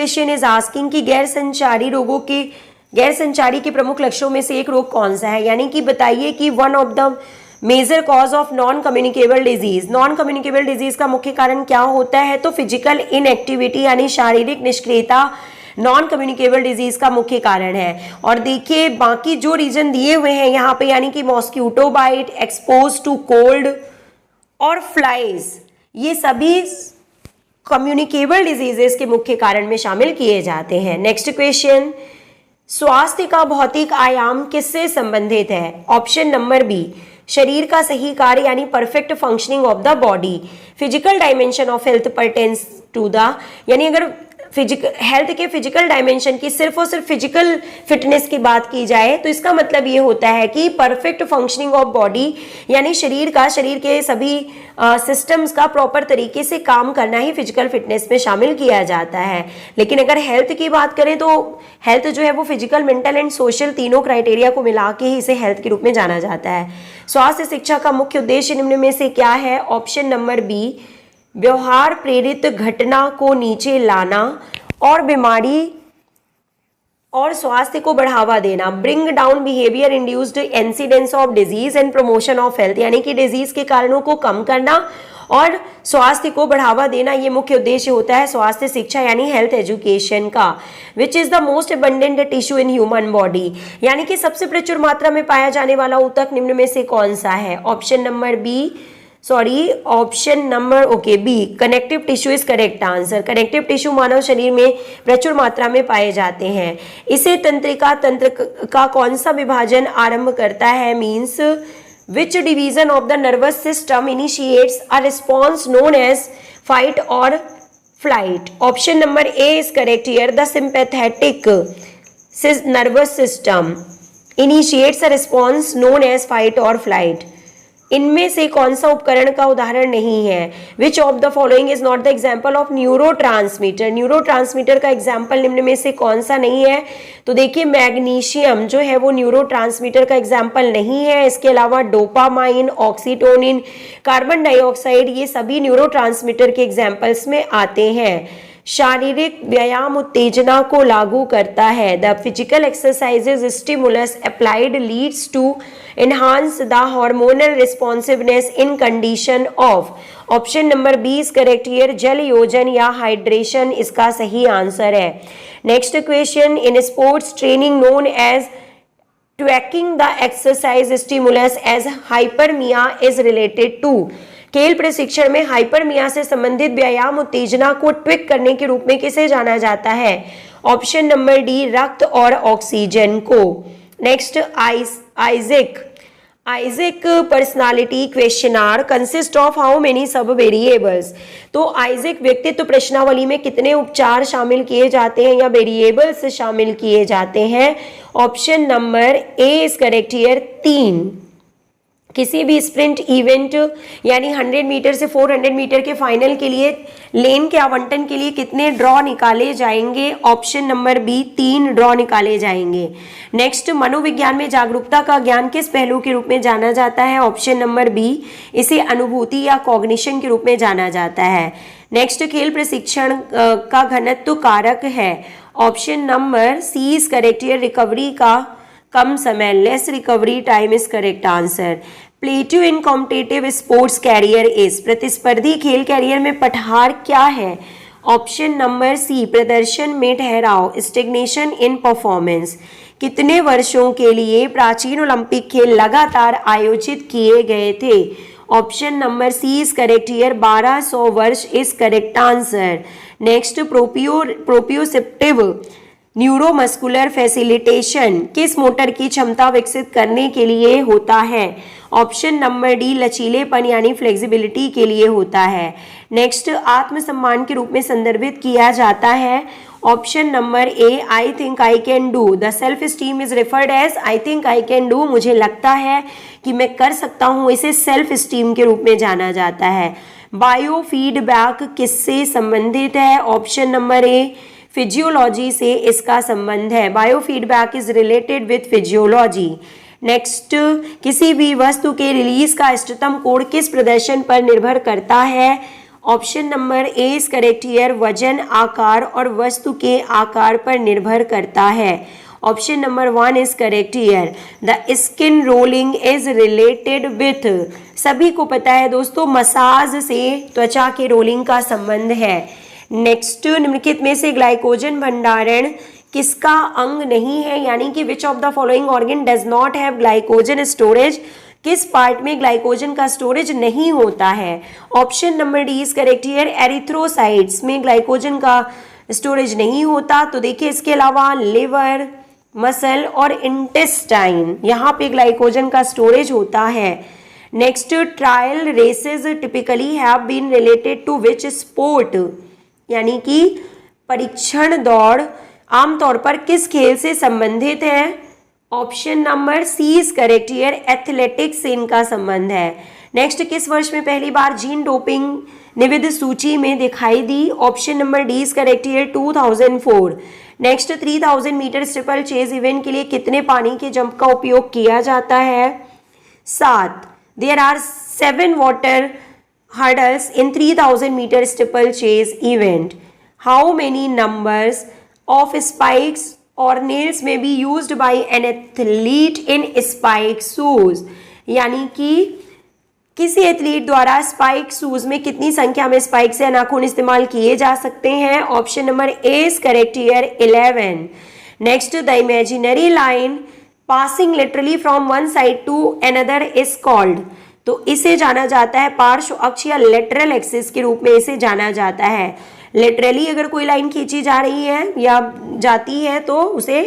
Question is asking कि गैर संचारी के प्रमुख लक्षणों में से एक रोग कौन सा है, यानी कि बताइए कि one of the major cause of non communicable disease, non communicable disease का मुख्य कारण क्या होता है, तो फिजिकल इनएक्टिविटी यानी शारीरिक निष्क्रियता नॉन कम्युनिकेबल डिजीज का मुख्य कारण है। और देखिए बाकी जो रीजन दिए हुए हैं यहाँ पे, यानी कि mosquito bite, expose to cold और फ्लाइज, ये सभी कम्युनिकेबल डिजीजेस के मुख्य कारण में शामिल किए जाते हैं। नेक्स्ट क्वेश्चन, स्वास्थ्य का भौतिक आयाम किससे संबंधित है? ऑप्शन नंबर बी, शरीर का सही कार्य यानी perfect functioning of the body. Physical dimension of health pertains to the, यानी अगर हेल्थ के फिजिकल डायमेंशन की सिर्फ और सिर्फ फिजिकल फिटनेस की बात की जाए तो इसका मतलब ये होता है कि परफेक्ट फंक्शनिंग ऑफ बॉडी यानी शरीर के सभी सिस्टम्स का प्रॉपर तरीके से काम करना ही फिजिकल फिटनेस में शामिल किया जाता है। लेकिन अगर हेल्थ की बात करें तो हेल्थ जो है वो फिजिकल, मेंटल एंड सोशल तीनों क्राइटेरिया को मिला के ही इसे हेल्थ के रूप में जाना जाता है। स्वास्थ्य शिक्षा का मुख्य उद्देश्य निम्न में से क्या है? ऑप्शन नंबर बी, व्यवहार प्रेरित घटना को नीचे लाना और बीमारी और स्वास्थ्य को बढ़ावा देना, bring down behaviour induced incidence of disease and promotion of health, यानी कि डिजीज के कारणों को कम करना और स्वास्थ्य को बढ़ावा देना, ये मुख्य उद्देश्य होता है स्वास्थ्य शिक्षा यानी हेल्थ एजुकेशन का। Which is the most abundant tissue in human body, यानी कि सबसे प्रचुर मात्रा में पाया जाने वाला ऊतक निम्न में से कौन सा है? Option number B, connective tissue is correct answer. Connective tissue मानव शरीर में प्रचुर मात्रा में पाए जाते हैं। इसे तंत्रिका तंत्र का कौन सा विभाजन आरंभ करता है? Means which division of the nervous system initiates a response known as fight or flight. Option number A is correct here, the sympathetic nervous system initiates a response known as fight or flight. इनमें से कौन सा उपकरण का उदाहरण नहीं है? Which of the following is not the example of neurotransmitter. Neurotransmitter का एग्जाम्पल निम्न में से कौन सा नहीं है? तो देखिए मैग्नीशियम जो है वो न्यूरोट्रांसमीटर का एग्जाम्पल नहीं है। इसके अलावा डोपामाइन, ऑक्सीटोनिन, कार्बन डाइऑक्साइड, ये सभी न्यूरोट्रांसमीटर के एग्जाम्पल्स में आते हैं। शारीरिक व्यायाम उत्तेजना को लागू करता है। The physical exercises stimulus applied leads to enhance the hormonal responsiveness in condition of। Option number B is correct here, जल योजन या हाइड्रेशन इसका सही आंसर है। Next question, in sports training known as tweaking the exercise stimulus as hyperemia is related to. खेल प्रशिक्षण में hyperaemia से संबंधित व्यायाम उत्तेजना को ट्विक करने के रूप में किसे जाना जाता है? ऑप्शन नंबर डी, रक्त और ऑक्सीजन को। Next, Eysenck personality questionnaire consist of how many sub variables. तो आइजैक व्यक्तित्व प्रश्नावली में कितने उपचार शामिल किए जाते हैं या वेरिएबल्स शामिल किए जाते हैं? Option number A is correct here, 3। किसी भी स्प्रिंट इवेंट यानी 100 मीटर से 400 मीटर के फाइनल के लिए लेन के आवंटन के लिए कितने ड्रॉ निकाले जाएंगे? ऑप्शन नंबर बी, 3 ड्रॉ निकाले जाएंगे। नेक्स्ट, मनोविज्ञान में जागरूकता का ज्ञान किस पहलू के रूप में जाना जाता है? ऑप्शन नंबर बी, इसे अनुभूति या कॉग्निशन के रूप में जाना जाता है। नेक्स्ट, खेल प्रशिक्षण का घनत्व कारक है। Option number C is correct here, recovery का कम समय, less recovery time is correct answer. Plateau in competitive sports career is, प्रतिस्पर्धी खेल कैरियर में पठार क्या है? ऑप्शन नंबर सी, प्रदर्शन में ठहराव, स्टेग्नेशन इन परफॉर्मेंस। कितने वर्षों के लिए प्राचीन ओलंपिक खेल लगातार आयोजित किए गए थे? Option number C is correct here, 1200 वर्ष is correct answer. Next, proprioceptive neuromuscular facilitation किस मोटर की क्षमता विकसित करने के लिए होता है? ऑप्शन नंबर डी, लचीलेपन यानी फ्लेक्सिबिलिटी के लिए होता है। नेक्स्ट, आत्मसम्मान के रूप में संदर्भित किया जाता है। Option number A, I think I can do. The self esteem is referred as I think I can do, मुझे लगता है कि मैं कर सकता हूँ, इसे सेल्फ स्टीम के रूप में जाना जाता है। बायो फीडबैक किससे संबंधित है? ऑप्शन नंबर ए, फिजियोलॉजी से इसका संबंध है। Bio feedback is related with physiology. Next, किसी भी वस्तु के रिलीज का इष्टतम कोण किस प्रदर्शन पर निर्भर करता है? Option number A is correct here, वजन, आकार और वस्तु के आकार पर निर्भर करता है। Option number 1 is correct here, the skin rolling is related with, सभी को पता है दोस्तों मसाज से त्वचा के रोलिंग का संबंध है। नेक्स्ट, निम्नलिखित में से ग्लाइकोजन भंडारण किसका अंग नहीं है, यानी कि विच of the following organ does not have glycogen storage, किस पार्ट में ग्लाइकोजन का स्टोरेज नहीं होता है। Option number D is correct here, erythrocytes में ग्लाइकोजन का स्टोरेज नहीं होता। तो देखिए इसके अलावा लिवर, मसल और इंटेस्टाइन, यहाँ पे ग्लाइकोजन का स्टोरेज होता है। Next, trial races typically have been related to which sport, यानी कि परीक्षण दौड़ आमतौर पर किस खेल से संबंधित है। Option number C is correct here, athletics से इनका संबंध है। नेक्स्ट, किस वर्ष में पहली बार जीन डोपिंग निविद सूची में दिखाई दी। Option number D is correct here, 2004। Next, 3000 metre steeplechase event के लिए कितने पानी के जंप का उपयोग किया जाता है, 7। There are 7 water hurdles in 3000 meter steeplechase event. How many numbers of spikes or nails may be used by an athlete in spike shoes? यानी कि किसी एथलीट द्वारा स्पाइक शूज में कितनी संख्या में स्पाइक्स या नाखून इस्तेमाल किए जा सकते हैं। Option number A is correct here, 11। Next, the imaginary line passing literally from one side to another is called, तो इसे जाना जाता है पार्श्व अक्ष या लेटरल एक्सिस के रूप में इसे जाना जाता है। लेटरली अगर कोई लाइन खींची जा रही है या जाती है तो उसे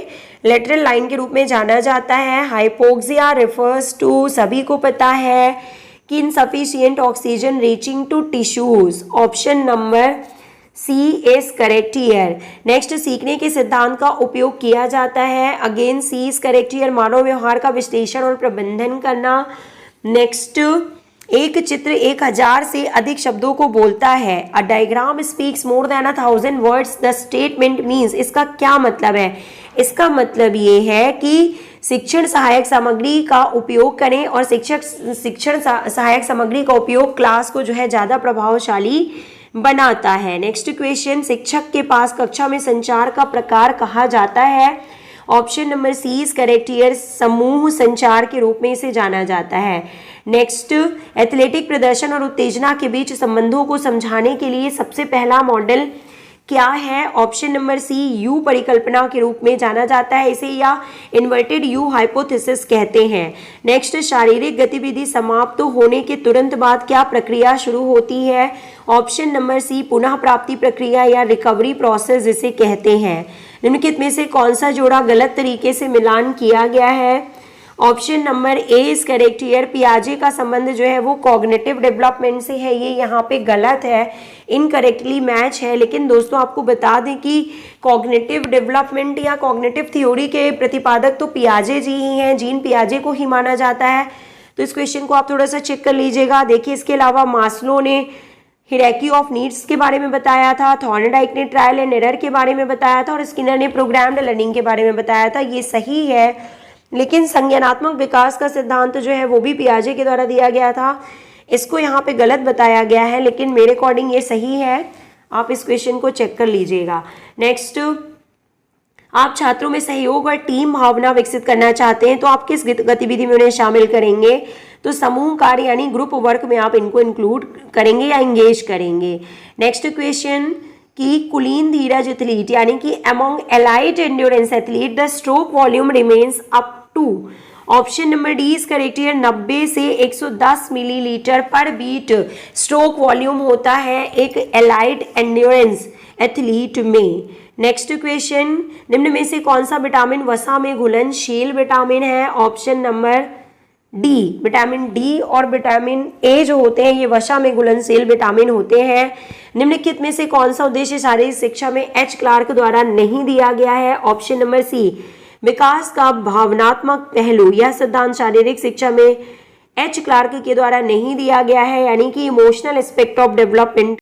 लेटरल लाइन के रूप में जाना जाता है। हाइपोक्सिया रिफर्स टू, सभी को पता है कि insufficient oxygen reaching to tissues. Option number C is correct here. Next, सीखने के सिद्धांत का उपयोग किया जाता है। Again C is correct here, मानव व्यवहार का विश्लेषण और प्रबंधन करना। नेक्स्ट, एक चित्र 1000 से अधिक शब्दों को बोलता है। A diagram speaks more than 1000 words, the statement means, इसका क्या मतलब है। इसका मतलब ये है कि शिक्षण सहायक सामग्री का उपयोग करें और शिक्षण सहायक सामग्री का उपयोग क्लास को जो है ज़्यादा प्रभावशाली बनाता है। नेक्स्ट क्वेश्चन, शिक्षक के पास कक्षा में संचार का प्रकार कहा जाता है। Option number C is correct here, समूह संचार के रूप में इसे जाना जाता है। नेक्स्ट, एथलेटिक प्रदर्शन और उत्तेजना के बीच संबंधों को समझाने के लिए सबसे पहला मॉडल क्या है। ऑप्शन नंबर सी, यू परिकल्पना के रूप में जाना जाता है इसे, या इन्वर्टेड यू हाइपोथेसिस कहते हैं। नेक्स्ट, शारीरिक गतिविधि समाप्त होने के तुरंत बाद क्या प्रक्रिया शुरू होती है। ऑप्शन नंबर सी, पुनः प्राप्ति प्रक्रिया या रिकवरी प्रोसेस जिसे कहते हैं। निम्नलिखित में से कौन सा जोड़ा गलत तरीके से मिलान किया गया है। Option number A is correct here, पियाजे का संबंध जो है वो कॉग्निटिव डेवलपमेंट से है, ये यहाँ पे गलत है, इनकरेक्टली मैच है। लेकिन दोस्तों आपको बता दें कि कॉग्निटिव डेवलपमेंट या कॉग्निटिव थ्योरी के प्रतिपादक तो पियाजे जी ही हैं, जीन पियाजे को ही माना जाता है। तो इस क्वेश्चन को आप थोड़ा सा चेक कर लीजिएगा। देखिए इसके अलावा मास्लो ने हिरार्की ऑफ नीड्स के बारे में बताया था, थॉर्नडाइक ने ट्रायल एंड एरर के बारे में बताया था और स्किनर ने प्रोग्राम्ड लर्निंग के बारे में बताया था। ये सही है, लेकिन संज्ञानात्मक विकास का सिद्धांत जो है वो भी पियाजे के द्वारा दिया गया था, इसको यहाँ पे गलत बताया गया है, लेकिन मेरे अकॉर्डिंग ये सही है। आप इस क्वेश्चन को चेक कर लीजिएगा। नेक्स्ट, आप छात्रों में सहयोग और टीम भावना विकसित करना चाहते हैं तो आप किस गतिविधि में उन्हें शामिल करेंगे। तो समूह कार्य यानी ग्रुप वर्क में आप इनको इंक्लूड करेंगे या एंगेज करेंगे। नेक्स्ट क्वेश्चन कि कुलीन धीरज एथलीट यानी कि among elite endurance athlete the stroke volume remains up to. Option number D is correct here, 90 से 110 मिलीलीटर पर बीट स्ट्रोक वॉल्यूम होता है एक एलाइट एंड्योरेंस एथलीट में। नेक्स्ट क्वेश्चन, निम्न में से कौन सा विटामिन वसा में घुलनशील विटामिन है। Option number D, vitamin D और विटामिन ए जो होते हैं ये वसा में घुलनशील विटामिन होते हैं। निम्नलिखित में से कौन सा उद्देश्य शारीरिक शिक्षा में एच क्लार्क द्वारा नहीं दिया गया है। ऑप्शन नंबर सी, विकास का भावनात्मक पहलू, यह सिद्धांत शारीरिक शिक्षा में एच क्लार्क के द्वारा नहीं दिया गया है, यानी कि इमोशनल एस्पेक्ट ऑफ डेवलपमेंट